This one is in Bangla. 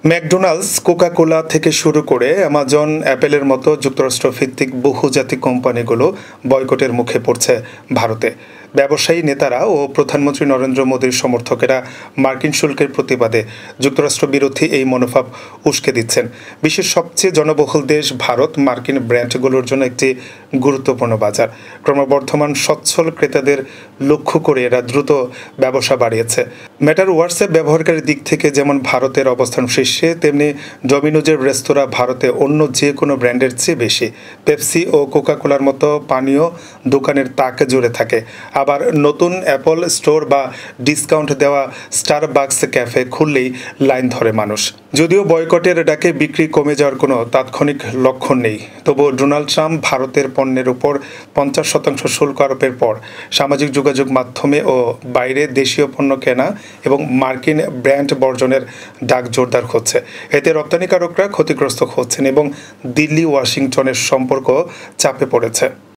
ম্যাকডোনাল্ডস, কোকা-কোলা থেকে শুরু করে অ্যামাজন, অ্যাপলের মতো যুক্তরাষ্ট্রভিত্তিক বহুজাতিক কোম্পানিগুলো বয়কটের মুখে পড়ছে ভারতে। ব্যবসায়ী নেতারা ও প্রধানমন্ত্রী নরেন্দ্র মোদীর সমর্থকেরা মার্কিন শুল্কের প্রতিবাদে যুক্তরাষ্ট্র বিরোধী এই মনোভাব উস্কে দিচ্ছেন। বিশ্বের সবচেয়ে জনবহুল দেশ ভারত মার্কিন ব্র্যান্ডগুলোর জন্য একটি গুরুত্বপূর্ণ বাজার। ক্রমবর্ধমান সচ্ছল ক্রেতাদের লক্ষ্য করে এরা দ্রুত ব্যবসা বাড়িয়েছে। মেটার হোয়াটসঅ্যাপ ব্যবহারকারীর দিক থেকে যেমন ভারতের অবস্থান শীর্ষে, তেমনি ডমিনোজের রেস্তোরাঁ ভারতে অন্য যে কোনো ব্র্যান্ডের চেয়ে বেশি। পেপসি ও কোকা-কোলার মতো পানীয় দোকানের তাক জুড়ে থাকে। আবার নতুন অ্যাপল স্টোর বা ডিসকাউন্ট দেওয়া স্টারবাকস ক্যাফে খুললেই লাইন ধরে মানুষ। যদিও বয়কটের ডাকে বিক্রি কমে যাওয়ার কোনো তাৎক্ষণিক লক্ষণ নেই, তবুও ডোনাল্ড ট্রাম্প ভারতের পণ্যের উপর 50% শুল্ক আরোপের পর সামাজিক যোগাযোগ মাধ্যমে ও বাইরে দেশীয় পণ্য কেনা এবং মার্কিন ব্র্যান্ড বর্জনের ডাক জোরদার হচ্ছে। এতে রপ্তানিকারকরা ক্ষতিগ্রস্ত হচ্ছেন এবং দিল্লি ওয়াশিংটনের সম্পর্ক চাপে পড়েছে।